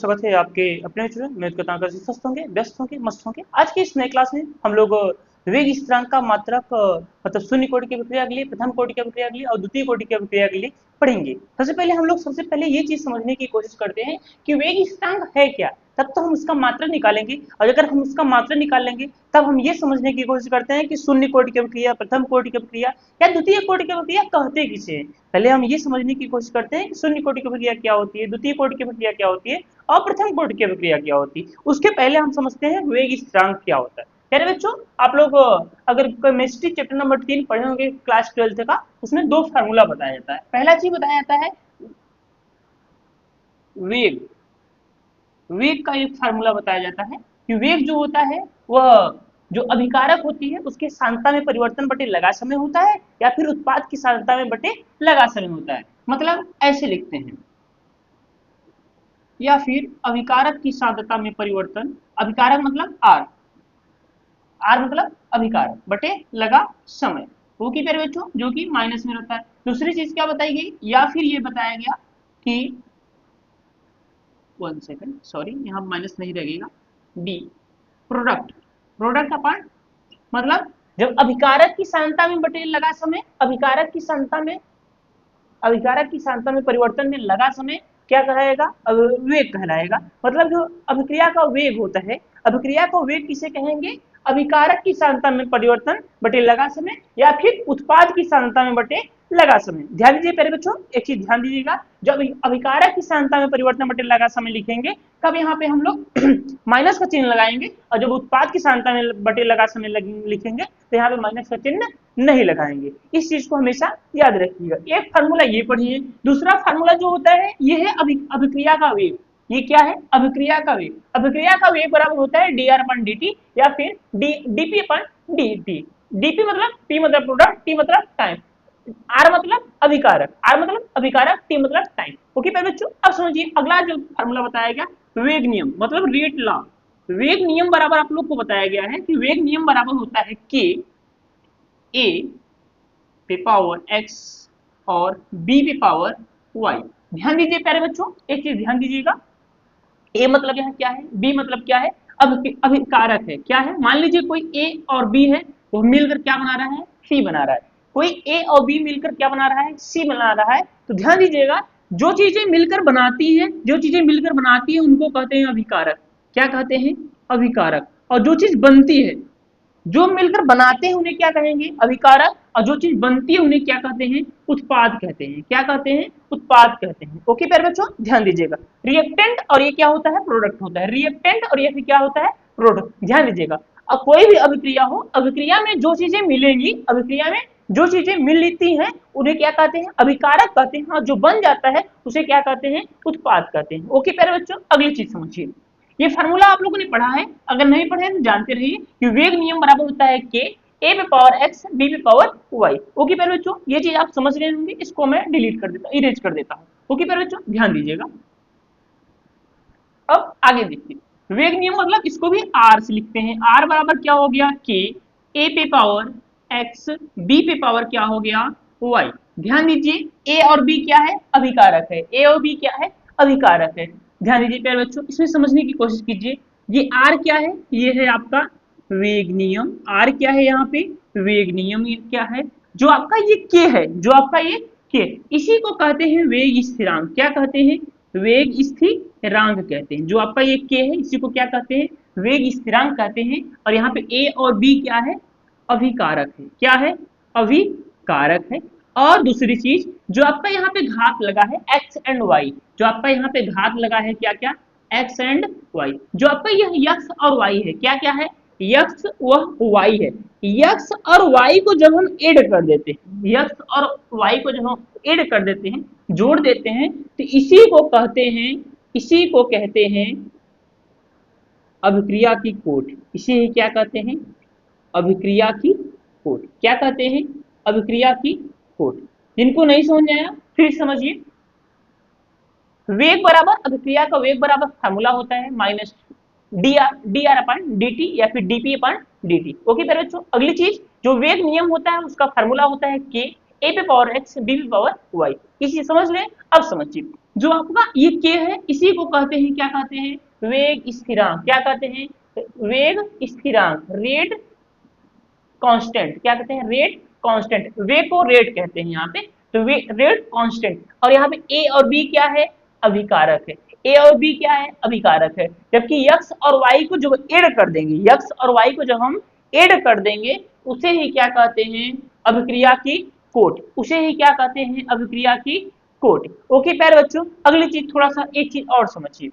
स्वागत है आपके अपने चैनल मैं स्वस्थ होंगे, व्यस्त होंगे, मस्त होंगे। आज की इस नए क्लास में हम लोग वेग स्थिरांक का मात्रक मतलब शून्य कोटि की प्रक्रिया के लिए, प्रथम कोटि की प्रक्रिया के लिए और द्वितीय कोटि की प्रक्रिया के लिए पढ़ेंगे। सबसे पहले ये चीज समझने की कोशिश करते हैं कि वेग स्थिरांक है क्या, तब तो हम उसका मात्रक निकालेंगे। और अगर हम उसका मात्रक निकाल लेंगे तब हम ये समझने की कोशिश करते हैं कि शून्य कोटि की प्रक्रिया, प्रथम कोटि की प्रक्रिया या द्वितीय कोटि की प्रक्रिया कहते किसे हैं। पहले हम ये समझने की कोशिश करते हैं कि शून्य कोटि की प्रक्रिया क्या होती है, द्वितीय कोटि की प्रक्रिया क्या होती है और प्रथम कोटि की प्रक्रिया क्या होती है। उसके पहले हम समझते हैं वेग स्थिरांक क्या होता है। यानी बच्चों, आप लोग अगर केमिस्ट्री चैप्टर नंबर 3 पढ़े होंगे क्लास 12 का, उसमें दो फार्मूला बताया जाता है। पहला चीज बताया जाता है वेग। वेग का एक फार्मूला बताया जाता है कि वेग जो होता है वह जो अभिकारक होती है उसके सांद्रता में परिवर्तन बटे लगा समय होता है या फिर उत्पाद की सांद्रता में बटे लगा समय होता है। मतलब ऐसे लिखते हैं, या फिर अभिकारक की सांद्रता में परिवर्तन, अभिकारक मतलब आर, आर मतलब अभिकारक बटे लगा समय, वो की पेड़ बच्चों जो कि माइनस में रहता है। दूसरी चीज क्या बताई गई, या फिर ये बताया गया कि 1 सेकंड, सॉरी यहाँ माइनस नहीं रहेगा, डी प्रोडक्ट, प्रोडक्ट का पार्ट मतलब जब अभिकारक की सांद्रता में बटे लगा समय, अभिकारक की सांद्रता में परिवर्तन में लगा समय क्या कहलाएगा, वेग कहलाएगा। मतलब जो अभिक्रिया का वेग होता है, अभिक्रिया को वेग किसे कहेंगे, अभिकारक की सांद्रता में परिवर्तन बटे लगा समय या फिर उत्पाद की सांद्रता में बटे लगा समय। ध्यान दीजिए प्यारे बच्चों, एक चीज ध्यान दीजिएगा, जब अभिकारक की सांद्रता में परिवर्तन बटे लगा समय लिखेंगे तब यहाँ पे हम लोग माइनस का चिन्ह लगाएंगे, और जब उत्पाद की सांद्रता में बटे लगा समय लिखेंगे तो यहाँ पे माइनस का चिन्ह नहीं लगाएंगे। इस चीज को हमेशा याद रखिएगा। एक फार्मूला ये पढ़िए, दूसरा फार्मूला जो होता है ये है अभिक्रिया का वेग। ये क्या है, अभिक्रिया का वेग। अभिक्रिया का वेग बराबर होता है डी आर अपन डी टी या फिर डीपी अपन डी टी। डीपी मतलब पी मतलब प्रोडक्ट, टी मतलब टाइम, आर मतलब अभिकारक, आर मतलब अभिकारक, टी मतलब टाइम। ओके पहले बच्चों, अब समझिए अगला जो फार्मूला बताया गया, वेग नियम मतलब रेट लॉ। वेग नियम बराबर आप लोग को बताया गया है कि वेग नियम बराबर होता है के ए पे पावर x और b पे पावर y। ध्यान दीजिए प्यारे बच्चों, एक चीज ध्यान दीजिएगा, a मतलब यहाँ क्या है, b मतलब क्या है, अब अभिकारक है, क्या है, मान लीजिए कोई a और b है, वो मिलकर क्या बना रहा है, c बना रहा है। कोई a और b मिलकर क्या बना रहा है, c बना रहा है। तो ध्यान दीजिएगा, जो चीजें मिलकर बनाती है, जो चीजें मिलकर बनाती है उनको कहते हैं अभिकारक। क्या कहते हैं, अभिकारक। और जो चीज बनती है, जो मिलकर बनाते हैं उन्हें क्या कहेंगे, अभिकारक। और जो चीज बनती है उन्हें क्या कहते हैं, उत्पाद कहते हैं। क्या कहते हैं, उत्पाद कहते हैं। ओके प्यारे बच्चों, ध्यान दीजिएगा, रिएक्टेंट और ये क्या होता है, प्रोडक्ट होता है। रिएक्टेंट और ये फिर क्या होता है, प्रोडक्ट। ध्यान दीजिएगा, अब कोई भी अभिक्रिया हो, अभिक्रिया में जो चीजें मिलेंगी, अभिक्रिया में जो चीजें मिल लेती हैं उन्हें क्या कहते हैं, अभिकारक कहते हैं। और जो बन जाता है उसे क्या कहते हैं, उत्पाद कहते हैं। ओके प्यारे बच्चों, अगली चीज समझिए, ये फार्मूला आप लोगों ने पढ़ा है, अगर नहीं पढ़े तो जानते रहिए कि वेग नियम बराबर होता है के ए पे पावर एक्स बी पे पावर वाई। ओके प्यारे बच्चों, ये चीज आप समझ रहे होंगे, इसको मैं डिलीट कर देता हूँ, इरेज कर देता हूँ। ओके प्यारे बच्चों, ध्यान दीजिएगा। अब आगे देखिए, वेग नियम मतलब इसको भी आर से लिखते हैं। आर बराबर क्या हो गया, के ए पे पावर एक्स बी पे पावर क्या हो गया, वाई। ध्यान दीजिए, ए और बी क्या है, अभिकारक है, ए और बी क्या है, अभिकारक है। ध्यान दीजिए प्यारे बच्चों, इसमें समझने की कोशिश कीजिए, ये आर क्या है, ये है आपका वेग नियम। आर क्या है यहाँ पे, वेग नियम। ये क्या है, जो आपका ये के है, जो आपका ये के, इसी को कहते हैं वेग स्थिरांक। क्या कहते हैं, वेग स्थिरांक कहते हैं। जो आपका ये के है इसी को क्या कहते हैं, वेग स्थिरांक कहते हैं। और यहाँ पे ए और बी क्या है, अभिकारक है। क्या है, अभिकारक है। और दूसरी चीज, जो आपका यहाँ पे घात लगा है एक्स एंड वाई, जो आपका यहाँ पे घात लगा है क्या क्या, एक्स एंड वाई। जो आपका यह यक्स और वाई है, क्या क्या है, यक्स वह वाई है। यक्स और वाई को जब हम ऐड कर देते हैं, यक्स और वाई को जब हम ऐड कर देते हैं, जोड़ देते हैं, तो इसी को कहते हैं अभिक्रिया की कोटि। इसे क्या कहते हैं, अभिक्रिया की कोटि। क्या कहते हैं, अभिक्रिया की कोटि। जिनको नहीं समझ आया फिर समझिए, वेग बराबर अभिक्रिया का वेग बराबर फार्मूला होता है माइनस डी आर अपन डी टी या फिर डीपी अपन डी टी। ओके प्यारे बच्चों, अगली चीज जो वेग नियम होता है उसका फार्मूला होता है के ए पे पावर एक्स बी पे पावर वाई। इसी समझ लें। अब समझिए, जो आपका ये के है इसी को कहते हैं, क्या कहते हैं, वेग स्थिरांक। क्या कहते हैं, वेग स्थिरांक, रेट कांस्टेंट। क्या कहते हैं, रेट कांस्टेंट। वेग को रेट कहते हैं यहाँ पे, तो वे रेट कांस्टेंट। और यहाँ पे ए और बी क्या है, अभिकारक है। ए और बी क्या है, अभिकारक है। जबकि यक्स और वाई को जब ऐड कर देंगे, यक्स और वाई को जब हम ऐड कर देंगे, उसे ही क्या कहते हैं, अभिक्रिया की कोट। उसे ही क्या कहते हैं, अभिक्रिया की कोट। ओके प्यारे बच्चों, अगली चीज थोड़ा सा एक चीज और समझिए।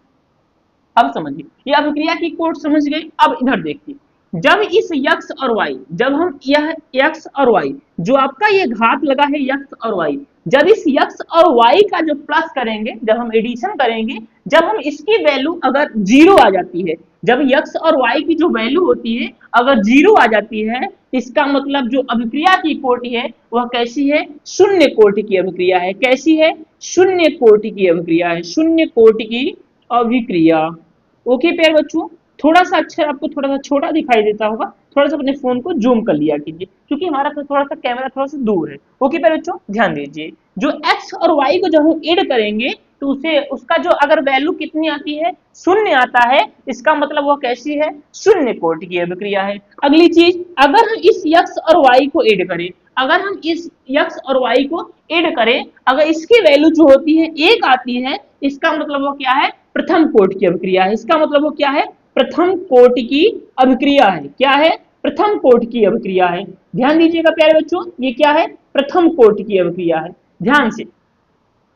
अब समझिए, ये अभिक्रिया की कोट समझ गए। अब इधर देखिए, जब इस यक्स और वाई, जब हम यह यक्स और वाई, जो आपका ये घात लगा है यक्स और वाई, जब इस यक्स और वाई का जो प्लस करेंगे, जब हम एडिशन करेंगे, जब हम इसकी वैल्यू अगर जीरो आ जाती है, जब यक्स और वाई की जो वैल्यू होती है अगर जीरो आ जाती है, इसका मतलब जो अभिक्रिया की कोटि है वह कैसी है, शून्य कोटि की अभिक्रिया है। कैसी है, शून्य कोटि की अभिक्रिया है, शून्य कोटि की अभिक्रिया। ओके प्यारे बच्चों, थोड़ा सा अक्षर आपको थोड़ा सा छोटा दिखाई देता होगा, थोड़ा सा अपने फोन को जूम कर लिया कीजिए, क्योंकि हमारा थोड़ा सा कैमरा थोड़ा सा दूर है। ओके प्यारे बच्चों, ध्यान दीजिए, जो x और y को जब हम ऐड करेंगे तो उसे उसका जो अगर वैल्यू कितनी आती है, शून्य आता है, इसका मतलब वह कैसी है, शून्य कोटि की अभिक्रिया है। अगली चीज, अगर हम इस x और y को ऐड करें, अगर हम इस x और y को ऐड करें, अगर इसकी वैल्यू जो होती है एक आती है, इसका मतलब वो क्या है, प्रथम कोटि की अभिक्रिया है। इसका मतलब वो क्या है, प्रथम कोटि की अभिक्रिया है। क्या है, प्रथम कोटि की अभिक्रिया है। ध्यान दीजिएगा प्यारे बच्चों, ये क्या है, प्रथम कोटि की अभिक्रिया है। ध्यान से,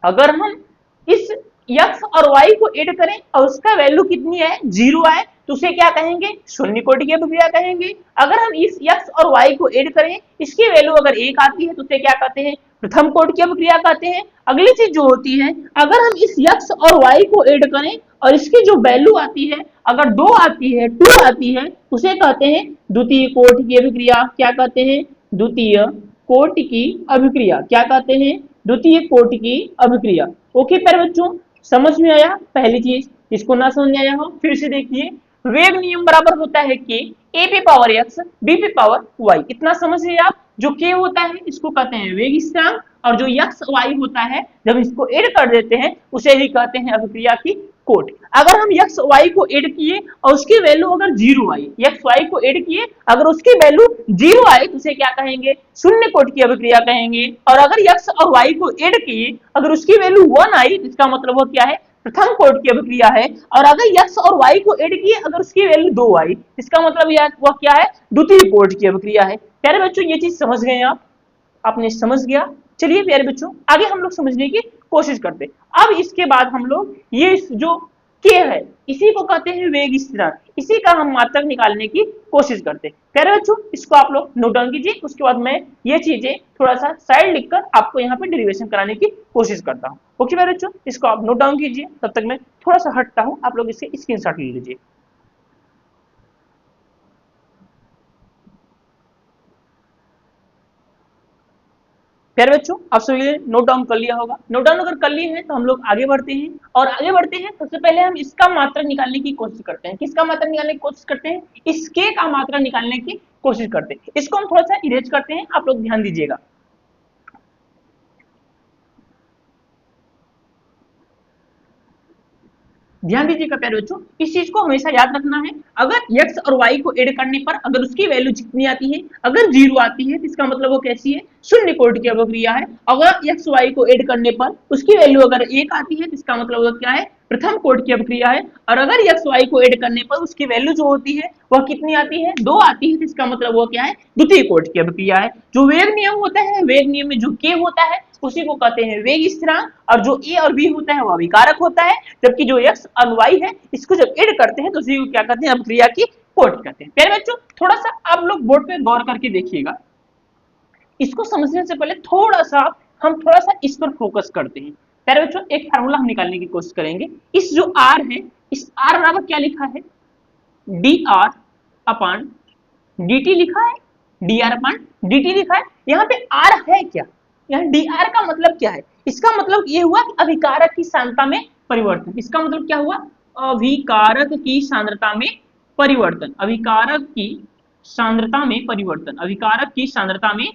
अगर हम इस x और y को ऐड करें और उसका वैल्यू कितनी है, जीरो आए, तो उसे क्या कहेंगे, शून्य कोटि की अभिक्रिया कहेंगे। अगर हम इस x और y को ऐड करें, इसकी वैल्यू अगर एक आती है तो उसे क्या कहते हैं, प्रथम कोटि की अभिक्रिया कहते हैं। अगली चीज जो होती है, अगर हम इस x और y को ऐड करें और इसकी जो वैल्यू आती है, अगर दो आती है, टू आती है, उसे कहते हैं द्वितीय कोटि की अभिक्रिया। क्या कहते हैं, द्वितीय कोटि की अभिक्रिया। क्या कहते हैं, द्वितीय कोटि की अभिक्रिया। ओके प्यारे बच्चों, समझ में आया। पहली चीज, इसको ना समझ में आया हो फिर से देखिए, वेग नियम बराबर होता है कि ए पे पावर एक्स बी पे पावर वाई। इतना समझिए आप। जो के होता है इसको कहते हैं वेग स्थिरांक, और जो एक्स वाई होता है जब इसको ऐड कर देते हैं उसे ही कहते हैं अभिक्रिया की कोट। अगर हम एक्स वाई को ऐड किए और उसकी वैल्यू अगर जीरो आई, एक्स वाई को ऐड किए अगर उसकी वैल्यू जीरो आई तो उसे क्या कहेंगे, शून्य कोटि की अभिक्रिया कहेंगे। और अगर एक्स और वाई को ऐड किए अगर उसकी वैल्यू वन आई, इसका मतलब वो क्या है, प्रथम कोटि की अभिक्रिया है। और अगर x और y को ऐड किए अगर उसकी वैल्यू दो आई, इसका मतलब वह क्या है, द्वितीय कोटि की अभिक्रिया है। प्यारे बच्चों, ये चीज समझ गए आप, आपने समझ गया। चलिए प्यारे बच्चों, आगे हम लोग समझने की कोशिश करते हैं। अब इसके बाद हम लोग ये जो के है इसी को कहते हैं वेग स्थिरांक, इसी का हम मात्रक निकालने की कोशिश करते हैं। प्यारे बच्चों, इसको आप लोग नोट डाउन कीजिए, उसके बाद मैं ये चीजें थोड़ा सा साइड लिखकर आपको यहाँ पे डेरिवेशन कराने की कोशिश करता हूँ। ओके प्यारे बच्चों, इसको आप नोट डाउन कीजिए, तब तक मैं थोड़ा सा हटता हूँ, आप लोग इसके स्क्रीनशॉट ले लीजिए। प्यारे बच्चों, आप सभी ने नोट डाउन कर लिया होगा। नोट डाउन अगर कर लिए हैं तो हम लोग आगे बढ़ते हैं, और आगे बढ़ते हैं सबसे पहले हम इसका मात्रा निकालने की कोशिश करते हैं। किसका मात्रा निकालने की कोशिश करते हैं, इसके का मात्रा निकालने की कोशिश करते हैं। इसको हम थोड़ा सा इरेज करते हैं, आप लोग ध्यान दीजिएगा। ध्यान दीजिएगा प्यारे बच्चों, इस चीज को हमेशा याद रखना है। अगर x और y को ऐड करने पर अगर उसकी वैल्यू जितनी आती है, अगर जीरो आती है तो इसका मतलब वो कैसी है, शून्य कोटि की अभिक्रिया है। अगर x y को ऐड करने पर उसकी वैल्यू अगर एक आती है तो इसका मतलब वो क्या है, प्रथम कोटि की अभिक्रिया है। और अगर x y को ऐड करने पर उसकी वैल्यू जो होती है वह कितनी आती है, दो आती है, तो इसका मतलब वो क्या है, द्वितीय कोटि की अभिक्रिया है। जो वेग नियम होता है, वेग नियम में जो k होता है उसी को कहते हैं वेग स्थिरांक, और जो ए और बी होता है वह अभिकारक होता है। जबकि जो x और y है इसको जब ऐड करते हैं तो उसी को क्या कहते हैं, अभिक्रिया की कोटि कहते हैं। प्यारे बच्चों, थोड़ा सा आप लोग बोर्ड पे गौर करके देखिएगा। इसको समझने से पहले थोड़ा सा हम थोड़ा सा इस पर फोकस करते हैं। प्यारे बच्चों, एक फार्मूला हम निकालने की कोशिश करेंगे। इस जो r है, इस r बराबर क्या लिखा है, dr अपान dt लिखा है, dr अपान dt लिखा है। यहाँ पे r है क्या, यहाँ dr का मतलब क्या है, इसका मतलब ये हुआ कि अभिकारक की सांद्रता में परिवर्तन। इसका मतलब क्या हुआ, अभिकारक की सांद्रता में परिवर्तन, अभिकारक की सांद्रता में परिवर्तन, अभिकारक की सांद्रता में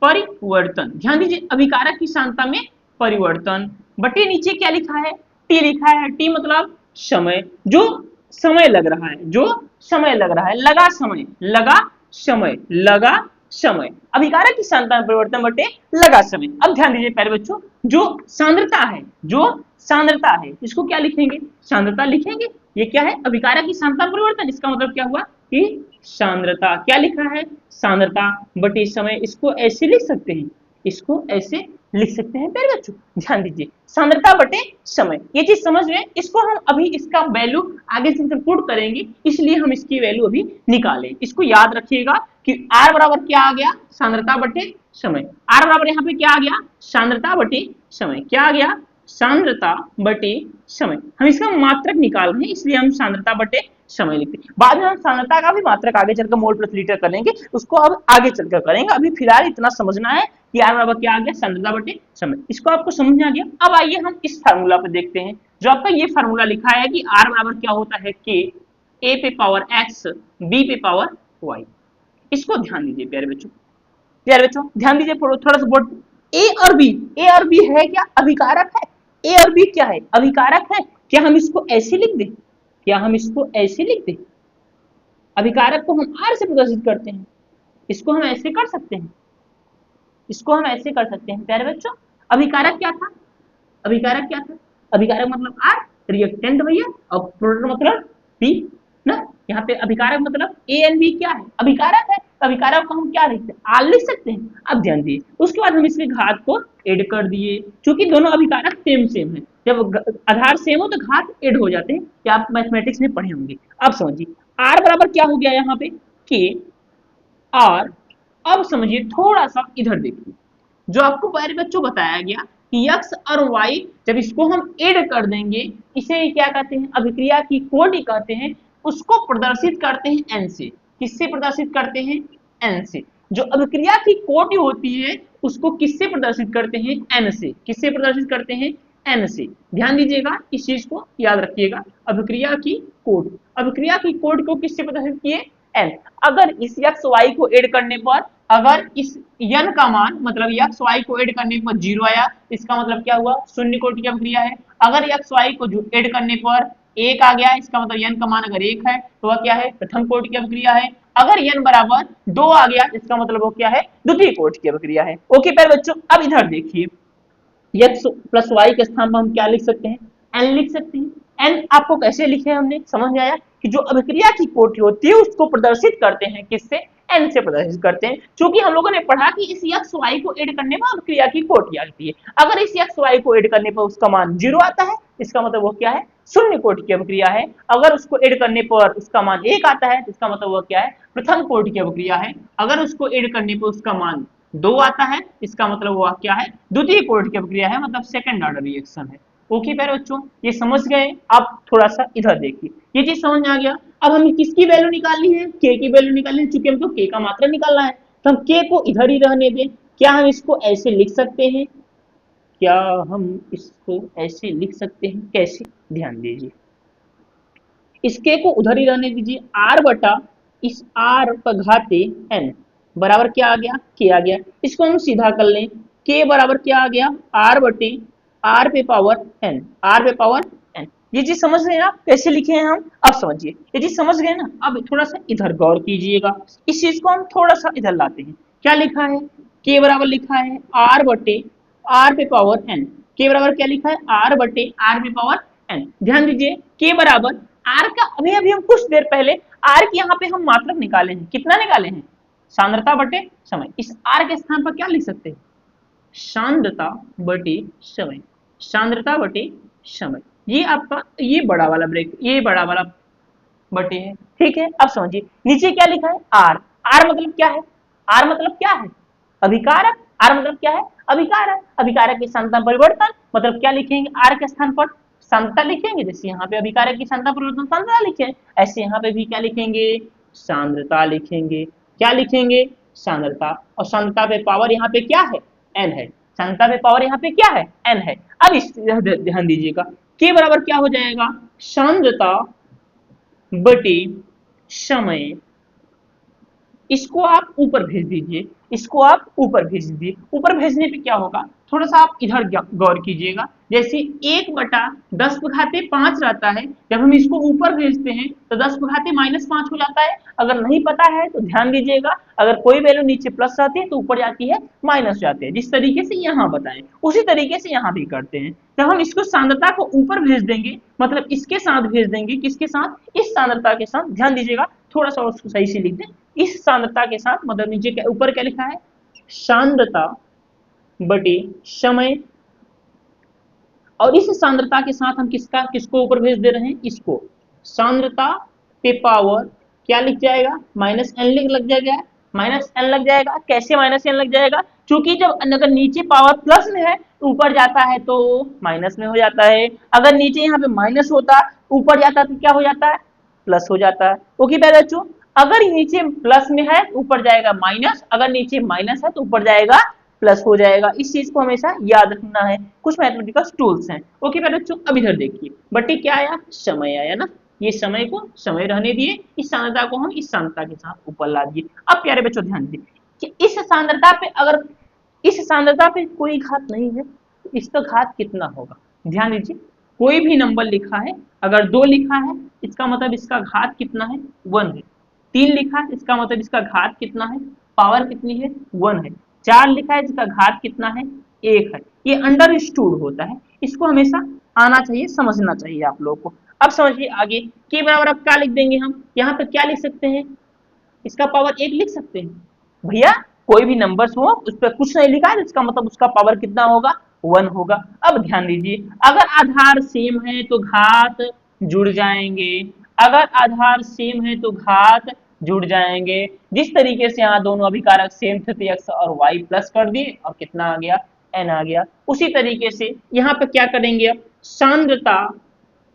परिवर्तन। ध्यान दीजिए अभिकारक की सांद्रता में परिवर्तन बटे नीचे क्या लिखा है, टी लिखा है। टी मतलब समय, जो समय लग रहा है, जो समय लग रहा है, लगा समय, लगा समय, लगा समय। अभिकारक की सांद्रता में परिवर्तन बटे लगा समय। अब ध्यान दीजिए प्यारे बच्चों, जो सांद्रता है, जो सांद्रता है, इसको क्या लिखेंगे, सांद्रता लिखेंगे। ये क्या है, अभिकारक की सांद्रता में परिवर्तन। इसका मतलब क्या हुआ कि सांद्रता, क्या लिखा है, सांद्रता बटे समय। इसको ऐसे लिख सकते हैं, इसको ऐसे लिख सकते हैं प्यारे बच्चों। ध्यान दीजिए सांद्रता बटे समय, ये चीज समझ में। इसको हम अभी इसका वैल्यू आगे से पुट करेंगे, इसलिए हम इसकी वैल्यू अभी निकालें। इसको याद रखिएगा कि R बराबर क्या आ गया, सांद्रता बटे समय। R बराबर यहाँ पे क्या आ गया, सांद्रता बटे समय। क्या आ गया, सांद्रता बटे समय। हम इसका मात्रक निकाल रहे हैं, इसलिए हम सांद्रता बटे समय लिखते हैं। बाद में हम सांद्रता का भी मात्रक आगे चलकर मोल प्रति लीटर करेंगे, उसको अब आगे चलकर करेंगे। अभी फिलहाल इतना समझना है कि R बराबर क्या आ गया, सांद्रता बटे समय। इसको आपको समझ में आ गया। अब आइए हम इस फार्मूला पे देखते हैं। जो आपका ये फार्मूला लिखा है कि R बराबर क्या होता है, K A पे पावर X B पे पावर Y। इसको ध्यान दीजिए प्यारे बच्चों, प्यारे बच्चों ध्यान दीजिए थोड़ा सा बोर्ड। ए और बी, ए और बी है क्या, अभिकारक है। ए और बी क्या है, अभिकारक है। क्या हम इसको ऐसे लिख दें, क्या हम इसको ऐसे लिख दें, अभिकारक को हम आर से प्रदर्शित करते हैं, इसको हम ऐसे कर सकते हैं, इसको हम ऐसे कर सकते हैं प्यारे बच्चों। अभिकारक क्या था, अभिकारक क्या था, अभिकारक मतलब आर, रिएक्टेंट भैया, और प्रोडक्ट मतलब बी ना। यहाँ पे अभिकारक मतलब ए एंड बी क्या है, अभिकारक है। तो अभिकारक को हम क्या लिखते हैं, आर लिख सकते हैं। अब ध्यान दिए, उसके बाद हम इसके घात को ऐड कर दिए, क्योंकि दोनों अभिकारक सेम सेम है। जब आधार सेम हो तो घात ऐड हो जाते हैं, क्या आप मैथमेटिक्स में पढ़े होंगे। अब समझिए आर बराबर क्या हो गया यहाँ पे, के आर। अब समझिए थोड़ा सा इधर देखिए, जो आपको पहले बच्चों बताया गया कि x और y जब इसको हम ऐड कर देंगे, इसे क्या कहते हैं, अभिक्रिया की कोटि कहते हैं। उसको प्रदर्शित करते हैं n से। किससे प्रदर्शित करते हैं, n से। जो अभिक्रिया की कोटि होती है उसको किससे प्रदर्शित करते हैं, n से। किससे प्रदर्शित करते हैं, n से। ध्यान दीजिएगा, इस चीज को याद रखिएगा। अभिक्रिया की कोटि, अभिक्रिया की कोटि को किससे प्रदर्शित किए, n। अगर इस x y को ऐड करने पर, अगर इस n का मान मतलब x y को ऐड करने पर 0 आया, इसका मतलब क्या हुआ, शून्य कोटि की अभिक्रिया है। अगर x y को ऐड करने पर 1 आ गया, इसका मतलब n का मान अगर 1 है तो वह क्या है, प्रथम कोटि की अभिक्रिया है। अगर n बराबर 2 आ गया, इसका मतलब वो क्या है, द्वितीय कोटि की अभिक्रिया है। ओके प्यारे बच्चों, अब इधर देखिए, x प्लस y के स्थान पर हम क्या लिख सकते हैं, n लिख सकते हैं। n आपको कैसे लिखे हमने समझ में आया कि जो अभिक्रिया की कोटि होती है उसको प्रदर्शित करते हैं किससे, n से प्रदर्शित करते हैं। क्योंकि हम लोगों ने पढ़ा कि इस x y को ऐड करने पर अभिक्रिया की कोटि आती है। अगर इस x y को ऐड करने पर उसका मान 0 आता है, इसका मतलब वो क्या है, शून्य कोटि की अभिक्रिया है। अगर उसको ऐड करने पर उसका मान 1 आता है तो इसका मतलब वो क्या है, प्रथम कोटि की अभिक्रिया है। अगर उसको ऐड करने पर उसका मान 2 आता है, इसका मतलब वो क्या है, द्वितीय कोटि की अभिक्रिया है, मतलब सेकंड ऑर्डर रिएक्शन है। ओके प्यारे बच्चों, ये समझ गए। अब थोड़ा सा इधर देखिए, ये चीज समझ में आ गया। अब हमें किसकी वैल्यू निकालनी है, के की वैल्यू निकालनी है। चूंकि हमको के का मात्रा निकालना है तो हम के को इधर ही रहने दें। क्या हम इसको ऐसे लिख सकते हैं, क्या हम इसको ऐसे लिख सकते हैं, कैसे, ध्यान दीजिए। इस के को उधर ही रहने दीजिए, आर बटा इस आर पर घाते एन बराबर क्या आ गया, के आ गया। इसको हम सीधा कर लें, के बराबर क्या आ गया, आर बटे आर पे पावर एन, आर पे पावर एन। ये चीज समझ रहे हैं आप, कैसे लिखे हैं हम, अब समझिए। ये चीज समझ गए ना। अब थोड़ा सा इधर गौर कीजिएगा, इस चीज को हम थोड़ा सा इधर लाते हैं। क्या लिखा है, के बराबर लिखा है आर बटे आर पे पावर एन। के बराबर क्या लिखा है, आर बटे आर पे पावर एन। ध्यान दीजिए, के बराबर आर का अभी अभी हम कुछ देर पहले आर की यहाँ पे हम मात्रक निकाले हैं। कितना निकाले हैं, सांद्रता बटे समय। इस आर के स्थान पर क्या लिख सकते हैं, सांद्रता बटे समय, सांद्रता बटे समय। ये आपका ये बड़ा वाला ब्रेक, ये बड़ा वाला बटे है, ठीक है। अब समझिए नीचे क्या लिखा है, आर। आर मतलब क्या है, आर मतलब क्या है, अभिकारक। आर मतलब क्या है, अभिकारक। अभिकारक की सांद्रता परिवर्तन मतलब क्या लिखेंगे, आर के स्थान पर सांद्रता लिखेंगे। जैसे यहाँ पे अभिकारक की सांद्रता परिवर्तन सांद्रता लिखे, ऐसे यहाँ पे भी क्या लिखेंगे, सांद्रता लिखेंगे। क्या लिखेंगे, सांद्रता। और सांद्रता पे पावर यहाँ पे क्या है, एन है। सांद्रता पे पावर यहाँ पे क्या है, एन है। अब इस ध्यान दीजिएगा, के बराबर क्या हो जाएगा, सांद्रता बटे समय इसको आप ऊपर भेज दीजिए, इसको आप ऊपर भेज दीजिए। ऊपर भेजने पे क्या होगा, थोड़ा सा आप इधर गौर कीजिएगा। जैसे 1/10⁵ रहता है, जब हम इसको ऊपर भेजते हैं तो 10⁻5 हो जाता है। अगर नहीं पता है तो ध्यान दीजिएगा, अगर कोई वैल्यू नीचे प्लस आती है तो ऊपर जाती है माइनस जाती है। जिस तरीके से यहाँ बताएं उसी तरीके से यहाँ भी करते हैं। जब हम इसको सांद्रता को ऊपर भेज देंगे, मतलब इसके साथ भेज देंगे, किसके साथ, इस सांद्रता के साथ। ध्यान दीजिएगा, थोड़ा सा उसको सही से लिख दें, इस सांद्रता के साथ, मतलब नीचे क्या ऊपर क्या लिखा है, सांद्रता बटे समय। और इस सांद्रता के साथ हम किसको ऊपर भेज दे रहे हैं, इसको। सांद्रता पे पावर क्या लिख जाएगा, -n लग जाएगा, -n लग जाएगा। कैसे -n लग जाएगा, क्योंकि जब अगर नीचे पावर प्लस में है ऊपर जाता है तो माइनस में हो जाता है। अगर नीचे यहाँ पे माइनस होता ऊपर जाता तो क्या हो जाता है, प्लस हो जाता है। ओके प्यारे बच्चों, अगर नीचे प्लस में है ऊपर जाएगा माइनस, अगर नीचे माइनस है तो ऊपर जाएगा प्लस हो जाएगा। इस चीज को हमेशा याद रखना है, कुछ मैथमेटिकल टूल्स हैं। ओके प्यारे बच्चों, अब इधर देखिए, बटे क्या आया, समय आया ना। ये समय को समय रहने दिए, इस सांद्रता को हम इस सांद्रता के साथ ऊपर ला दिए। अब प्यारे बच्चों ध्यान दीजिए कि इस सांद्रता पे, अगर इस सांद्रता पे कोई घात नहीं है तो इसका घात कितना होगा। ध्यान दीजिए, कोई भी नंबर लिखा है, अगर 2 लिखा है इसका मतलब इसका घात कितना है, 1 है। 3 लिखा है इसका मतलब इसका घात कितना है, पावर कितनी है, 1 है। 4 लिखा है इसका घात कितना है, 1 है। ये अंडरस्टूड होता है, इसको हमेशा आना चाहिए, समझना चाहिए आप लोगों को। अब समझिए आगे, के बराबर अब क्या लिख देंगे हम, यहाँ पे क्या लिख सकते हैं, इसका पावर 1 लिख सकते हैं। भैया कोई भी नंबर्स हो उस पर कुछ नहीं लिखा है, इसका मतलब उसका पावर कितना होगा, 1 होगा। अब ध्यान दीजिए, अगर आधार सेम है तो घात जुड़ जाएंगे, अगर आधार सेम है तो घात जुड़ जाएंगे। जिस तरीके से यहाँ दोनों अभिकारक सेम थे तो x और y प्लस कर दिए और कितना आ गया, n आ गया। उसी तरीके से यहाँ पे क्या करेंगे, अब सांद्रता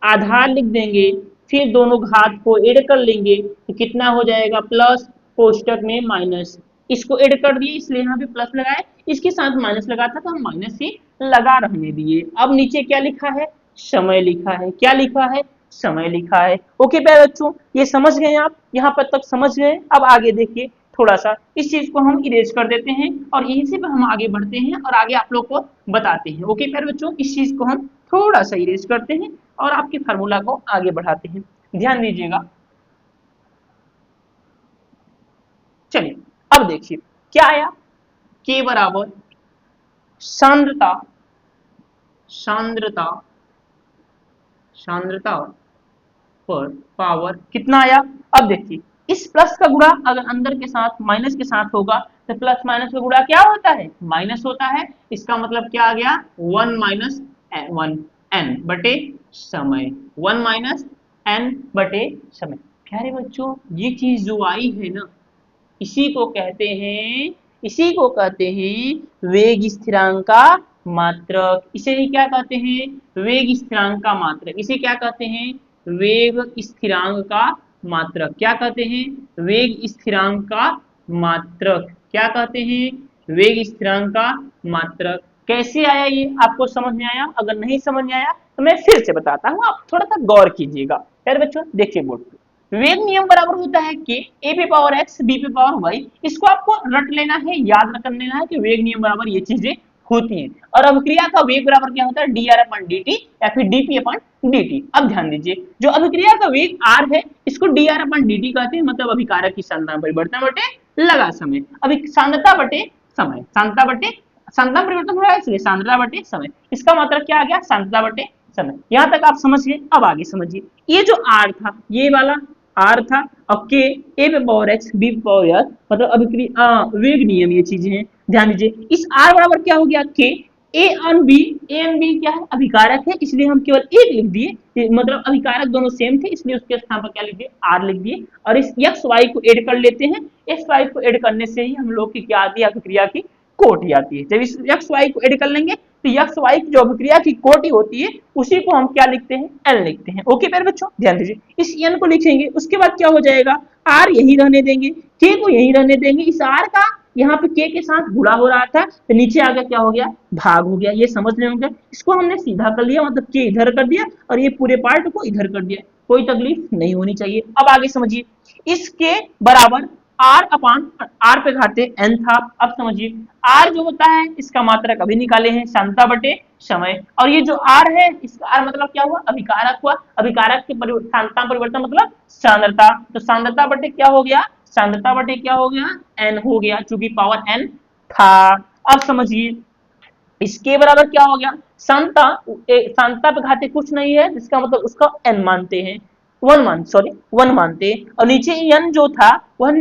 आधार लिख देंगे, फिर दोनों घात को ऐड कर लेंगे तो कितना हो जाएगा, प्लस कोष्टक में माइनस। इसको ऐड कर दिए इसलिए यहाँ पे प्लस लगाए, इसके साथ माइनस लगा था तो हम माइनस ही लगा रहने दिए। अब नीचे क्या लिखा है, समय लिखा है, क्या लिखा है, समय लिखा है। ओके प्यारे बच्चों, ये समझ गए आप, यहाँ पर तक समझ गए। अब आगे देखिए, थोड़ा सा इस चीज को हम इरेज कर देते हैं और यहीं से हम आगे बढ़ते हैं और आगे आप लोग को बताते हैं। ओके प्यारे बच्चों, इस चीज को हम थोड़ा सा इरेज करते हैं और आपके फार्मूला को आगे बढ़ाते हैं। ध्यान दीजिएगा, चलिए अब देखिए क्या आया, के बराबर सांद्रता, सांद्रता, सांद्रता पर पावर कितना आया। अब देखिए, इस प्लस का गुणा अगर अंदर के साथ माइनस के साथ होगा तो प्लस माइनस का गुणा क्या होता है, माइनस होता है। इसका मतलब क्या आ गया, 1 माइनस 1 n बटे समय, 1 माइनस n बटे समय। प्यारे बच्चों, ये चीज जो आई है ना, इसी को कहते हैं, इसी को कहते हैं वेग स्थिरांक का मात्रक। इसे ही क्या कहते हैं, वेग स्थिरांक का मात्रक। इसे क्या कहते हैं, वेग स्थिरांक का मात्रक। क्या कहते हैं, वेग स्थिरांक का मात्रक। क्या कहते हैं, वेग स्थिरांक का मात्रक। कैसे आया ये आपको समझ में आया, अगर नहीं समझ में आया तो मैं फिर से बताता हूँ, आप थोड़ा सा गौर कीजिएगा। यार बच्चों देखिए बोर्ड पे, वेग नियम बराबर होता है कि a पे पावर x b पे पावर y। इसको आपको रट लेना है, याद कर लेना है कि वेग नियम बराबर ये चीजें होती हैं। और अभिक्रिया का वेग बराबर क्या होता है, dr अपन dt या फिर dp अपन dt। अब ध्यान दीजिए, जो अभिक्रिया का वेग r है इसको dr अपन dt कहते हैं, मतलब अभिकारक की सांद्रता परिवर्तन बटे लगा समय। अभी सांद्रता बटे समय, सांद्रता बटे, सांद्रता परिवर्तन हो रहा है इसलिए सांद्रता बटे समय। इसका मतलब क्या आ गया, सांद्रता बटे समय। यहाँ तक आप समझ गए। अब आगे समझिए, ये जो r था, ये वाला r था, और k a पे पावर x b पे पावर s, मतलब अभिक्रिया वेग नियम ये चीजें हैं। ध्यान दीजिए, इस r बराबर क्या हो गया, k a on b, a on b क्या है, अभिकारक है, इसलिए हम केवल एक लिख दिए, मतलब अभिकारक दोनों सेम थे इसलिए उसके स्थान पर क्या लिख दिए, r लिख दिए। और इस x y को ऐड कर लेते हैं, x y को ऐड करने से ही हम लोग की क्या आती है, अभिक्रिया की कोटि आती है। जब इस x y को ऐड कर लेंगे तो x y की जो अभिक्रिया की कोटि होती है उसी को हम क्या लिखते हैं, n लिखते हैं। ओके प्यारे बच्चों, ध्यान दीजिए, इस n को लिखेंगे, उसके बाद क्या हो जाएगा, r यही रहने देंगे, k को यही रहने देंगे। इस r का यहाँ पे k के साथ गुणा हो रहा था तो नीचे आगे क्या हो गया, भाग हो गया। ये समझ लेंगे, इसको हमने सीधा कर लिया, मतलब k इधर कर दिया और ये पूरे पार्ट को इधर कर दिया, कोई तकलीफ नहीं होनी चाहिए। अब आगे समझिए, इस k बराबर आर अपान आर पे घाते एन था। अब समझिए आर जो होता है इसका मात्रक अभी निकाले हैं सांद्रता बटे समय, और ये जो आर है इसका आर मतलब क्या हुआ, अभिकारक हुआ। अभिकारक के सांद्रता परिवर्तन मतलब सांद्रता, तो सांद्रता बटे क्या हो गया, सांद्रता बटे क्या हो गया, एन हो गया, चूंकि पावर एन था। अब समझिए इसके बराबर क्या हो गया, सांता सांता पे घाते कुछ नहीं है, जिसका मतलब उसका एन मानते हैं, वन मानते हैं, और नीचे एन जो था वह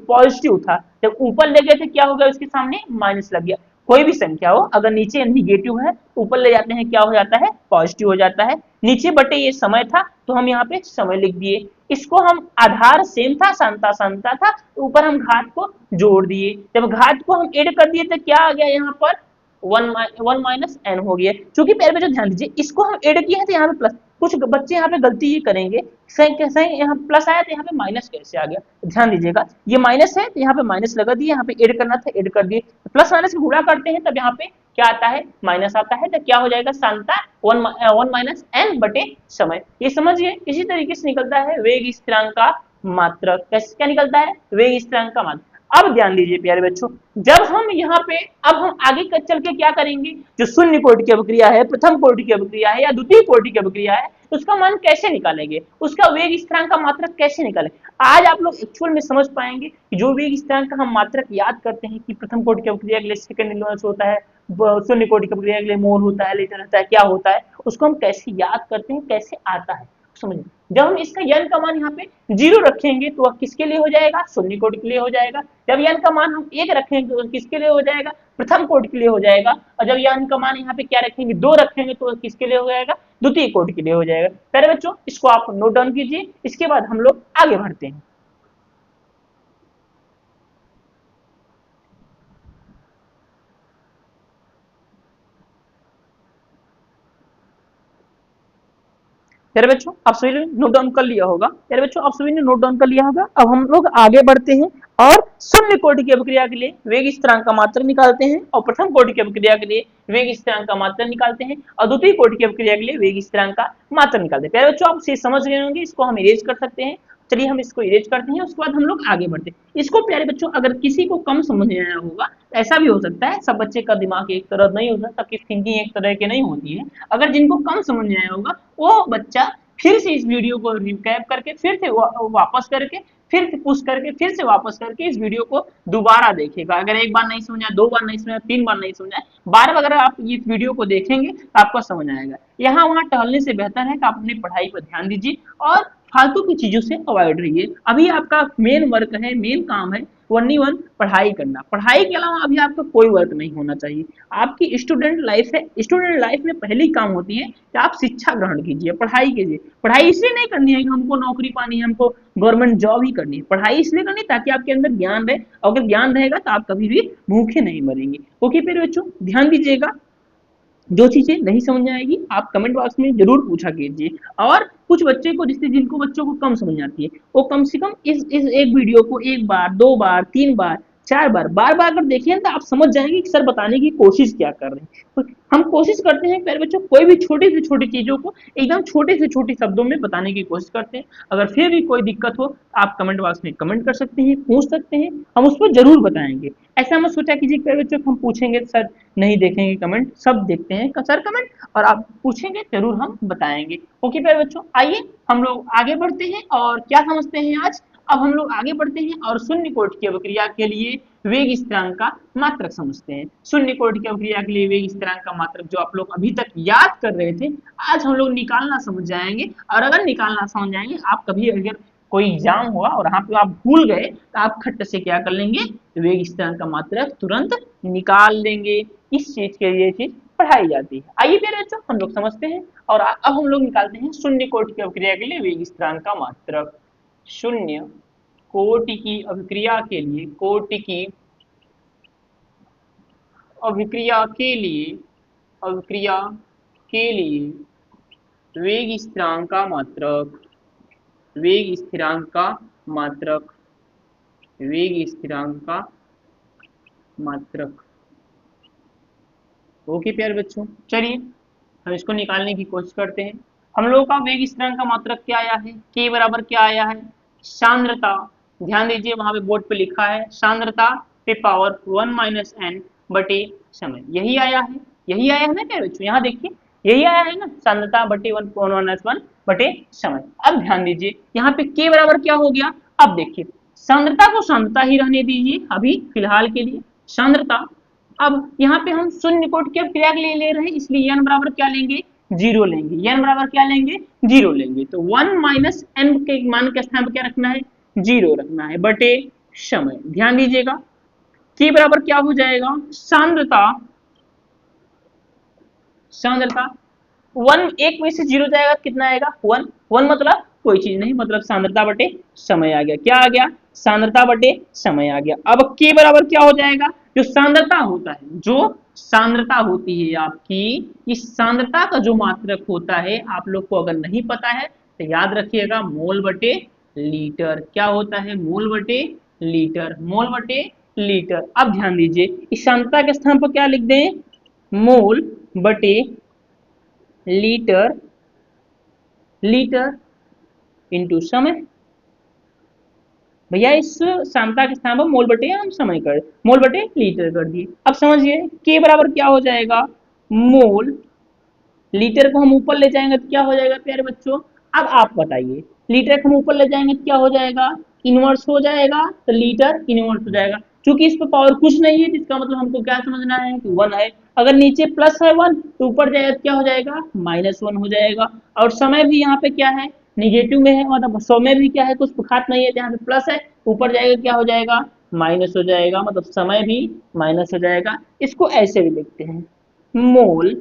पॉजिटिव था, जब ऊपर ले गए थे क्या हो गया, उसके सामने माइनस लग गया। कोई भी संख्या हो अगर नीचे निगेटिव है ऊपर ले जाते हैं क्या हो जाता है, पॉजिटिव हो जाता है। नीचे बटे ये समय था तो हम यहाँ पे समय लिख दिए, इसको हम आधार सेम था, सांता सांता था, ऊपर हम घात को जोड़ दिए, जब घात को हम ऐड कर दिए तो क्या आ गया यहाँ पर वन माइनस एन हो गया। चूंकि पहले जो ध्यान दीजिए इसको हम ऐड किए हैं तो यहाँ पे प्लस, कुछ बच्चे यहाँ पे गलती ये करेंगे, सही कैसे यहाँ प्लस आया तो यहाँ पे माइनस कैसे आ गया, ध्यान दीजिएगा ये माइनस है तो यहाँ पे माइनस लगा दिए, यहाँ पे ऐड करना था ऐड कर दिए, प्लस माइनस गुणा करते हैं तब यहाँ पे क्या आता है, माइनस आता है, तो क्या हो जाएगा सांता वन माइनस एन बटे समय। ये समझिए इसी तरीके से निकलता है वेग स्थिरांक का मात्रक। कैसे क्या निकलता है, वेग स्थिरांक का मात्रक। अब ध्यान दीजिए प्यारे बच्चों, जब हम यहाँ पे अब हम आगे चल के क्या करेंगे, जो शून्य कोटि की अभिक्रिया है, प्रथम कोटि की अभिक्रिया है या द्वितीय कोटि की अभिक्रिया है, उसका मान कैसे निकालेंगे, उसका वेग स्थिरांक का मात्रक कैसे निकालें। आज आप लोग एक्चुअल में समझ पाएंगे कि जो वेग स्थिरांक का हम मात्रक याद करते हैं कि प्रथम कोटि की अभिक्रिया के लिए सेकंड इनवर्स होता है, शून्य कोटि की अभिक्रिया के लिए मोल होता है, लीटर होता है, क्या होता है, उसको हम कैसे याद करते हैं, कैसे आता है समझिए। जब हम इसका n का मान यहाँ पे 0 रखेंगे तो वह किसके लिए हो जाएगा, शून्य कोटि के लिए हो जाएगा। जब n का मान हम 1 रखेंगे तो किसके लिए हो जाएगा, प्रथम कोटि के लिए हो जाएगा। और जब n का मान यहाँ पे क्या रखेंगे, 2 रखेंगे तो किसके लिए हो जाएगा, द्वितीय कोटि के लिए हो जाएगा। पहले बच्चों इसको आप नोट डाउन कीजिए, इसके बाद हम लोग आगे बढ़ते हैं। प्यारे बच्चों आप सभी ने नोट डाउन कर लिया होगा, प्यारे बच्चों आप सभी ने नोट डाउन कर लिया होगा। अब हम लोग आगे बढ़ते हैं और शून्य कोटि की अभिक्रिया के लिए वेग स्थिरांक का मात्रक निकालते हैं, और प्रथम कोटि की अभिक्रिया के लिए वेग स्थिरांक का मात्रक निकालते हैं, और द्वितीय कोटि की अभिक्रिया के लिए वेग स्थिरांक का मात्रक निकालते हैं। प्यारे बच्चों आप इसे समझ गए होंगे, इसको हम इरेज कर सकते हैं। चलिए हम इसको इरेज करते हैं, उसके बाद हम लोग आगे बढ़ते हैं। इसको प्यारे बच्चों अगर किसी को कम समझ में आया होगा, ऐसा भी हो सकता है, सब बच्चे का दिमाग एक तरह नहीं होता, सबकी थिंकिंग एक तरह की नहीं होती है। अगर जिनको कम समझ में आया होगा वो बच्चा फिर से इस वीडियो को रिकैप करके फिर से वापस करके फिर से पुश करके फिर से वापस करके इस वीडियो को दोबारा देखेगा। अगर एक बार नहीं समझा, दो बार नहीं समझा, तीन बार नहीं समझा, बार बार अगर आप इस वीडियो को देखेंगे तो आपको समझ आएगा। यहाँ वहाँ टहलने से बेहतर है कि आप अपनी पढ़ाई पर ध्यान दीजिए और फालतू की चीजों से अवॉइड रहिए। अभी आपका मेन वर्क है, मेन काम है ओनली वन पढ़ाई करना। पढ़ाई के अलावा अभी आपका कोई वर्क नहीं होना चाहिए। आपकी स्टूडेंट लाइफ है, स्टूडेंट लाइफ में पहली काम होती है कि आप शिक्षा ग्रहण कीजिए, पढ़ाई कीजिए। पढ़ाई इसलिए नहीं करनी है कि हमको नौकरी पानी है, हमको गवर्नमेंट जॉब ही करनी है। पढ़ाई इसलिए करनी है ताकि आपके अंदर ज्ञान रहे, और अगर ज्ञान रहेगा तो आप कभी भी भूखे नहीं मरेंगे। ओके फिर बच्चों ध्यान दीजिएगा, जो चीजें नहीं समझ में आएगी आप कमेंट बॉक्स में जरूर पूछा कीजिए। और कुछ बच्चे को जिनको बच्चों को कम समझ आती है वो कम से कम इस एक वीडियो को एक बार, दो बार, तीन बार, चार बार, बार बार अगर देखिए तो आप समझ जाएंगे कि सर बताने की कोशिश क्या कर रहे हैं। तो हम कोशिश करते हैं प्यारे बच्चों कोई भी छोटी से छोटी चीजों को एकदम छोटे से छोटे शब्दों में बताने की कोशिश करते हैं। अगर फिर भी कोई दिक्कत हो आप कमेंट बॉक्स में कमेंट कर सकते हैं, पूछ सकते हैं, हम उस पर जरूर बताएंगे। ऐसा मत सोचा कीजिए प्यारे बच्चों हम पूछेंगे सर नहीं देखेंगे कमेंट, सब देखते हैं सर कमेंट, और आप पूछेंगे जरूर हम बताएंगे। ओके प्यारे बच्चों आइए हम लोग आगे बढ़ते हैं और क्या समझते हैं आज। अब हम लोग आगे बढ़ते हैं और शून्य कोटि की अभिक्रिया के लिए वेग स्थिरांक का मात्रक समझते हैं। शून्य कोटि की अभिक्रिया के लिए वेग स्थिरांक का मात्रक जो आप लोग अभी तक याद कर रहे थे, आज हम लोग निकालना समझ जाएंगे। और अगर निकालना समझ जाएंगे, आप कभी अगर कोई एग्जाम हुआ और वहां पे आप भूल गए तो आप खट्ट से क्या कर लेंगे, वेग स्थिरांक का मात्रक तुरंत निकाल लेंगे। इस चीज के लिए चीज पढ़ाई जाती है। आइए फिर बच्चों हम लोग समझते हैं और अब हम लोग निकालते हैं शून्य कोटि की अभिक्रिया के लिए वेग स्थिरांक का मात्रक। शून्य कोटि की अभिक्रिया के लिए, कोटि की अभिक्रिया के लिए, अभिक्रिया के लिए वेग स्थिरांक का मात्रक, वेग स्थिरांक का मात्रक, वेग स्थिरांक का मात्रक। ओके प्यारे बच्चों चलिए हम इसको निकालने की कोशिश करते हैं। हम लोगों का वेग स्थिरांक का मात्रक क्या आया है, के बराबर क्या आया है, सांद्रता ध्यान दीजिए वहां पे बोर्ड पे लिखा है सांद्रता पे पावर 1 माइनस एन बटे समय, यही आया है, यही आया है ना प्यारे बच्चों, यहाँ देखिए यही आया है ना, सांद्रता बटे 1 माइनस 1 बटे समय। अब ध्यान दीजिए यहाँ पे के बराबर क्या हो गया, अब देखिए सांद्रता को सांद्रता ही रहने दीजिए अभी फिलहाल के लिए सांद्रता। अब यहाँ पे हम शून्य कोट के क्रिया के लिए ले रहे हैं, इसलिए n बराबर क्या लेंगे, जीरो लेंगे, n बराबर क्या लेंगे, जीरो लेंगे। तो 1 माइनस n के मान के स्थान पर क्या रखना है, जीरो रखना है बटे समय। ध्यान दीजिएगा के बराबर क्या हो जाएगा, सांद्रता, सांद्रता 1 एक में से जीरो जाएगा कितना आएगा, 1, 1 मतलब कोई चीज नहीं, मतलब सांद्रता बटे समय आ गया, क्या आ गया, सांद्रता बटे समय आ गया। अब के बराबर क्या हो जाएगा, जो सांद्रता होता है, जो सांद्रता होती है आपकी, इस सांद्रता का जो मात्रक होता है आप लोग को अगर नहीं पता है तो याद रखिएगा मोल बटे लीटर, क्या होता है, मोल बटे लीटर, मोल बटे लीटर। अब ध्यान दीजिए इस सांद्रता के स्थान पर क्या लिख दें, मोल बटे लीटर, लीटर इंटू समय। भैया इस सांद्रता के स्थान पर मोल बटे हम समय कर, मोल बटे लीटर कर दिए। अब समझिए के बराबर क्या हो जाएगा, मोल, लीटर को हम ऊपर ले जाएंगे तो क्या हो जाएगा प्यारे बच्चों, अब आप बताइए, लीटर को हम ऊपर ले जाएंगे तो क्या हो जाएगा, इनवर्स हो जाएगा, तो लीटर इनवर्स हो जाएगा। चूंकि इस पर पावर कुछ नहीं है जिसका मतलब हमको क्या समझना है कि 1 है, अगर नीचे प्लस है 1 तो ऊपर जाएगा तो क्या हो जाएगा, -1 हो जाएगा। और समय भी यहाँ पे क्या है, निगेटिव में है, मतलब समय भी क्या है, कुछ खास नहीं है, जहाँ पे प्लस है ऊपर जाएगा क्या हो जाएगा, माइनस हो जाएगा, मतलब समय भी माइनस हो जाएगा। इसको ऐसे भी लिखते हैं, mole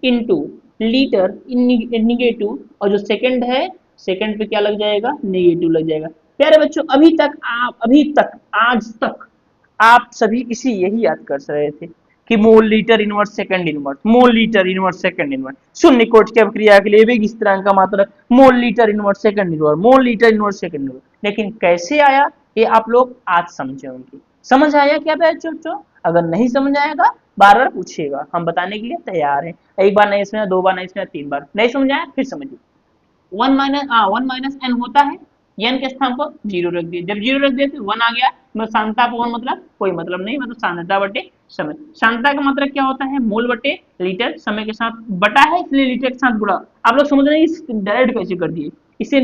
into litre in negative, और जो सेकंड है सेकंड पे क्या लग जाएगा, निगेटिव लग जाएगा। प्यारे बच्चों अभी तक आज तक आप सभी इसी यही याद कर रहे थे कि mole litre inverse second inverse, mole litre inverse second inverse, शून्य कोट की अभिक्रिया के लिए भी इस तरह का मात्रक mole litre inverse second inverse, mole litre inverse second inverse. लेकिन कैसे आया ये आप लोग आज समझे होंगे। समझ आया क्या बच्चों, अगर नहीं समझ आएगा बार बार पूछिएगा, हम बताने के लिए तैयार हैं। एक बार नहीं समझा, दो बार नहीं समझा, तीन बार नहीं समझाया फिर समझिए। 1 माइनस एन होता है, एन के स्थान पर जीरो रख दिए, जब जीरो रख दिए तो 1 आ गया, मतलब सांद्रता पर 1 मतलब कोई मतलब नहीं, मतलब सांद्रता बटे समय। सांद्रता का मतलब क्या होता है, मोल बटे लीटर, समय के साथ बटा है इसलिए लीटर के साथ गुणा। आप लोग समझ रहे हैं डायरेक्ट कैसे कर दिए, इसे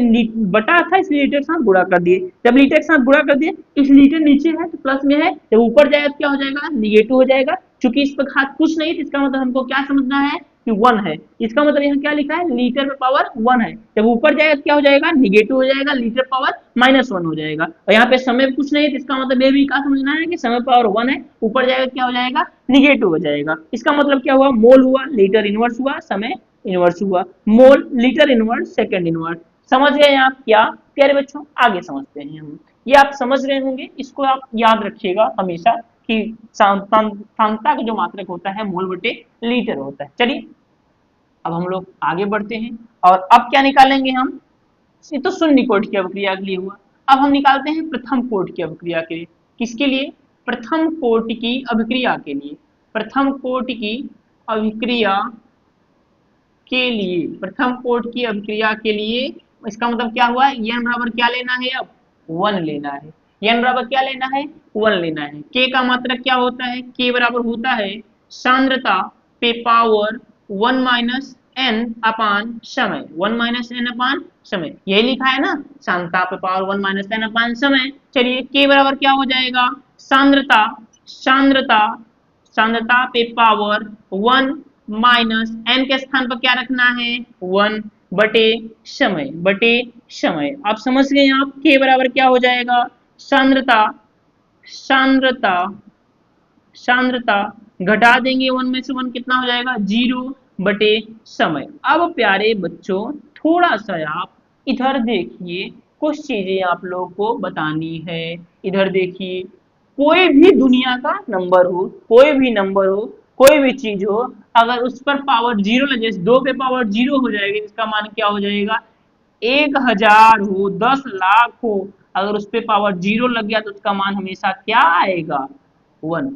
बटा था इसलिए लीटर के साथ गुणा कर दिए, जब लीटर के साथ गुणा कर दिए इस लीटर नीचे है तो प्लस में है, जब ऊपर जाएगा तो क्या हो जाएगा, निगेटिव हो जाएगा। चूंकि इस पर खास कुछ नहीं, इसका मतलब हमको क्या समझना है कि 1 है, इसका मतलब यहाँ क्या लिखा है, लीटर पे पावर 1 है, जब ऊपर जाएगा तो क्या हो जाएगा, निगेटिव हो जाएगा, लीटर पावर -1 हो जाएगा। और यहाँ पे समय कुछ नहीं है, इसका मतलब ये भी क्या समझना है कि समय पावर 1 है, ऊपर जाएगा क्या हो जाएगा, निगेटिव हो जाएगा। इसका मतलब क्या हुआ, मोल हुआ, लीटर इनवर्स हुआ, समय इनवर्स हुआ, mole litre inverse second inverse. समझ गए आप क्या प्यारे बच्चों, आगे समझते हैं हम। ये आप समझ रहे होंगे, इसको आप याद रखिएगा हमेशा कि सांद्रता का जो मात्रक होता है मोल बटे लीटर होता है। चलिए अब हम लोग आगे बढ़ते हैं, और अब क्या निकालेंगे हम, ये तो शून्य कोटि की अभिक्रिया के लिए हुआ। अब हम निकालते हैं प्रथम कोटि की अभिक्रिया के लिए, किसके लिए, प्रथम कोटि की अभिक्रिया के लिए, प्रथम कोटि की अभिक्रिया के लिए, प्रथम कोटि की अभिक्रिया के लिए। इसका मतलब क्या हुआ, n बराबर क्या लेना है, अब 1 लेना है, n बराबर क्या लेना है, 1 लेना है। k का मात्रक क्या होता है, k बराबर होता है सांद्रता पे पावर 1 माइनस एन अपान समय, 1 माइनस एन अपान समय, यही लिखा है ना, सांद्रता पे पावर 1 माइनस एन अपान समय। चलिए k बराबर क्या हो जाएगा, सांद्रता, सांद्रता, सांद्रता पे पावर 1 माइनस एन के स्थान पर क्या रखना है, 1 बटे समय, बटे समय। आप समझ गए, आप के बराबर क्या हो जाएगा, सांद्रता, सांद्रता, सांद्रता घटा देंगे 1 में से 1 कितना हो जाएगा, 0 बटे समय। अब प्यारे बच्चों थोड़ा सा आप इधर देखिए, कुछ चीजें आप लोगों को बतानी है। इधर देखिए, कोई भी दुनिया का नंबर हो, कोई भी नंबर हो, कोई भी चीज हो, अगर उस पर पावर 0 लगे, 2 पे पावर 0 हो जाएगी, इसका मान क्या हो जाएगा, 1000 हो, 10 लाख हो, अगर उस पे पावर 0 लग गया तो उसका मान हमेशा क्या आएगा, 1।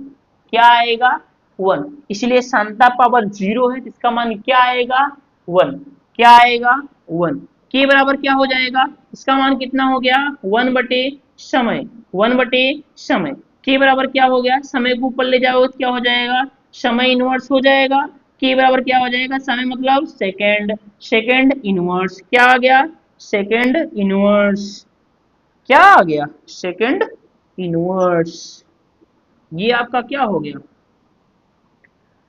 क्या आएगा, 1। इसलिए सांता पावर 0 है, इसका मान क्या आएगा, 1। क्या आएगा, 1। के बराबर क्या हो जाएगा, इसका मान कितना हो गया, 1 बटे समय, 1 बटे समय। के बराबर क्या हो गया, समय को ऊपर ले जाओगे तो क्या हो जाएगा, समय इनवर्स हो जाएगा। के बराबर क्या हो जाएगा, समय मतलब सेकेंड, सेकेंड इनवर्स क्या आ गया, सेकेंड इनवर्स, क्या आ गया, सेकेंड इनवर्स। ये आपका क्या हो गया,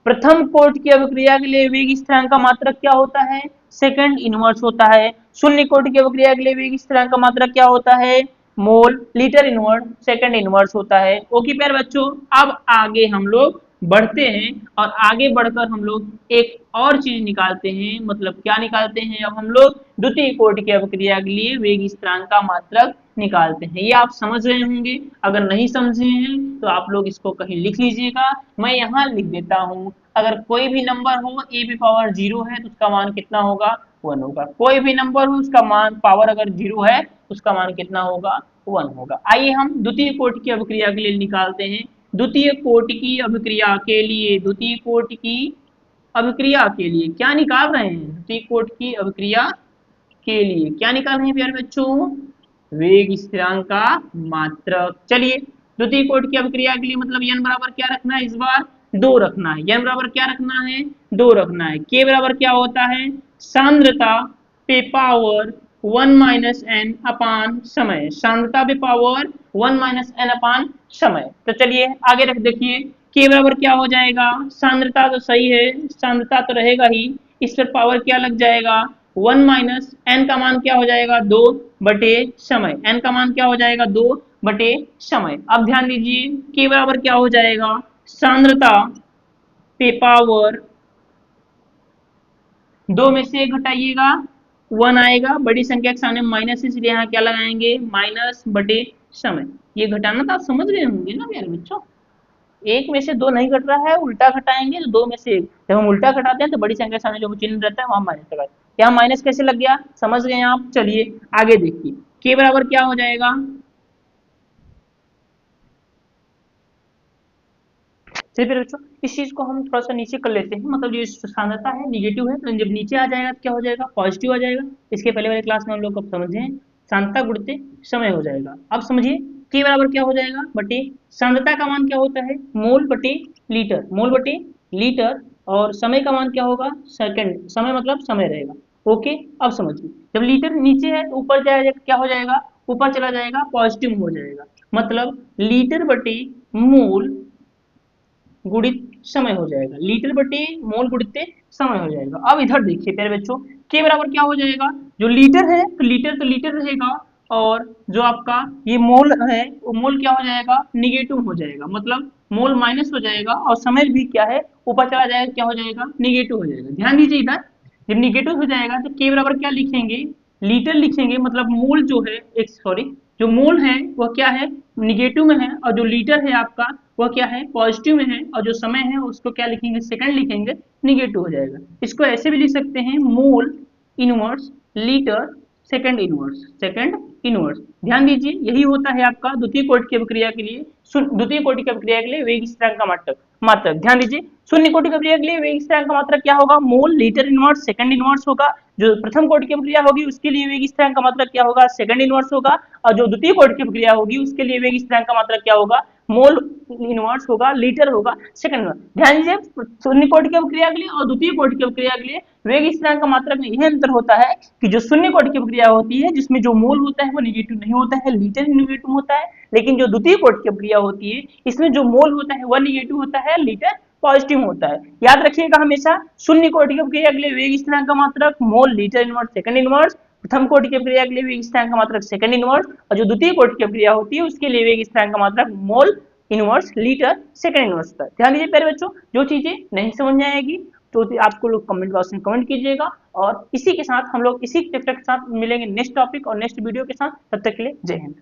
प्रथम कोटि की अभिक्रिया के लिए वेग स्थिरांक का मात्रक क्या होता है, सेकंड इनवर्स होता है। शून्य कोटि की अभिक्रिया के लिए वेग स्थिरांक का मात्रक क्या होता है, mole litre inverse second inverse होता है। ओके प्यारे बच्चों, अब आगे हम लोग बढ़ते हैं और आगे बढ़कर हम लोग एक और चीज निकालते हैं, मतलब क्या निकालते हैं, अब हम लोग द्वितीय कोटि की अभिक्रिया के लिए वेग स्थिरांक का मात्रक निकालते हैं। ये आप समझ रहे होंगे, अगर नहीं समझे हैं तो आप लोग इसको कहीं लिख लीजिएगा, मैं यहाँ लिख देता हूँ। अगर कोई भी नंबर हो ए की पावर 0 है तो उसका मान कितना होगा, 1 होगा। कोई भी नंबर हो उसका मान पावर अगर 0 है उसका मान कितना होगा, 1 होगा। आइए हम द्वितीय कोटि की अभिक्रिया के लिए निकालते हैं। द्वितीय कोटि की अभिक्रिया के लिए, द्वितीय कोटि की अभिक्रिया के लिए क्या निकाल रहे हैं, द्वितीय कोटि की अभिक्रिया के लिए क्या निकाल रहे हैं प्यारे बच्चों, वेग स्थिरांक का मात्रक। चलिए द्वितीय कोटि की अभिक्रिया के लिए मतलब n बराबर क्या रखना है, इस बार 2 रखना है। n बराबर क्या रखना है, 2 रखना है। k बराबर क्या होता है, सांद्रता पे पावर 1 माइनस एन अपान समय, सांद्रता पे पावर 1 माइनस एन अपान समय। तो चलिए आगे रख देखिए, k बराबर क्या हो जाएगा, सांद्रता तो सही है, सांद्रता तो रहेगा ही, इस पर पावर क्या लग जाएगा, 1 माइनस एन का मान क्या हो जाएगा, 2 बटे समय। एन का मान क्या हो जाएगा, 2 बटे समय। अब ध्यान दीजिए के बराबर क्या हो जाएगा, सांद्रता पे पावर 2 में से घटाइएगा 1 आएगा, बड़ी संख्या के सामने माइनस, इसलिए यहाँ क्या लगाएंगे, माइनस बटे समय। ये घटाना तो आप समझ रहे होंगे ना प्यारे बच्चों, एक में से 2 नहीं घट रहा है, उल्टा घटाएंगे तो 2 में से 1। जब हम उल्टा घटाते हैं तो बड़ी संख्या के सामने जो चिन्ह रहता है वहां माइनस लगा, यहाँ माइनस कैसे लग गया, समझ गए आप। चलिए आगे देखिए, के बराबर क्या हो जाएगा, चलिए फिर बच्चों इस चीज को हम थोड़ा सा नीचे कर लेते हैं, मतलब ये सांद्रता है निगेटिव है तो जब नीचे आ जाएगा तो क्या हो जाएगा, पॉजिटिव आ जाएगा। इसके पहले वाले क्लास में हम लोग कब समझे हैं, सांद्रता गुणित समय हो जाएगा। अब समझिए के बराबर क्या हो जाएगा, बटे सांद्रता का मान क्या होता है, मोल बटे लीटर, मोल बटे लीटर, और समय का मान क्या होगा, सेकंड, समय मतलब समय रहेगा। ओके अब समझिए, जब लीटर नीचे है तो ऊपर जाएगा क्या हो जाएगा, ऊपर चला जाएगा पॉजिटिव हो जाएगा, मतलब लीटर बटे मोल गुणित समय हो जाएगा, लीटर बटे मोल गुणित समय हो जाएगा। अब इधर देखिए प्यारे बच्चों, के बराबर क्या हो जाएगा, जो लीटर है तो लीटर रहेगा, और जो आपका ये मोल है वो मोल क्या हो जाएगा, निगेटिव हो जाएगा, मतलब मोल माइनस हो जाएगा, और समय भी क्या है ऊपर चला जाएगा, क्या हो जाएगा, निगेटिव हो जाएगा। ध्यान दीजिए इधर, जब निगेटिव हो जाएगा तो के बराबर क्या लिखेंगे, लीटर लिखेंगे, मतलब मोल जो है एक सॉरी जो मोल है वह क्या है, निगेटिव में है, और जो लीटर है आपका वह क्या है, पॉजिटिव में है, और जो समय है उसको क्या लिखेंगे, सेकंड लिखेंगे, निगेटिव हो जाएगा। इसको ऐसे भी लिख सकते हैं, mole inverse litre second inverse, second inverse. ध्यान दीजिए यही होता है आपका द्वितीय कोटि की अभिक्रिया के लिए, द्वितीय कोटि की अभिक्रिया के लिए वेग स्थिरांक का मात्रक, मात्रक ध्यान दीजिए। शून्य कोटि की अभिक्रिया के लिए वेग स्थिरांक का मात्रक क्या होगा, mole litre inverse second inverse होगा। जो प्रथम कोटि की अभिक्रिया होगी उसके लिए वेग स्थिरांक का मात्रक क्या होगा, सेकंड इनवर्स होगा, और जो द्वितीय कोटि की अभिक्रिया होगी उसके लिए वेग स्थिरांक का मात्रक क्या होगा, मोल इनवर्स होगा, लीटर होगा, सेकंड इनवर्स। ध्यान दीजिए शून्य कोटि की अभिक्रिया के लिए और द्वितीय कोटि की अभिक्रिया के लिए वेग स्थिरांक का मात्रक में यह अंतर होता है कि जो शून्य कोटि की अभिक्रिया होती है जिसमें जो मोल होता है वो निगेटिव नहीं होता है, लीटर निगेटिव होता है, लेकिन जो द्वितीय कोटि की अभिक्रिया होती है इसमें जो मोल होता है वह निगेटिव होता है, लीटर पॉजिटिव होता है। याद रखिएगा हमेशा, शून्य कोटि की अभिक्रिया के लिए वेग स्थिरांक का मात्रक mole litre inverse second inverse, प्रथम कोटि की अभिक्रिया के लिए वेग स्थिरांक का मात्रक सेकंड इनवर्स, और जो द्वितीय कोटि की अभिक्रिया होती है उसके लिए वेग स्थिरांक का मात्रक mole inverse litre second inverse होता है। ध्यान दीजिए प्यारे बच्चों, जो चीजें नहीं समझ में आएगी तो आपको लोग कमेंट बॉक्स में कमेंट कीजिएगा, और इसी के साथ हम लोग इसी चैप्टर के साथ मिलेंगे नेक्स्ट टॉपिक और नेक्स्ट वीडियो के साथ। तब तक के लिए जय हिंद।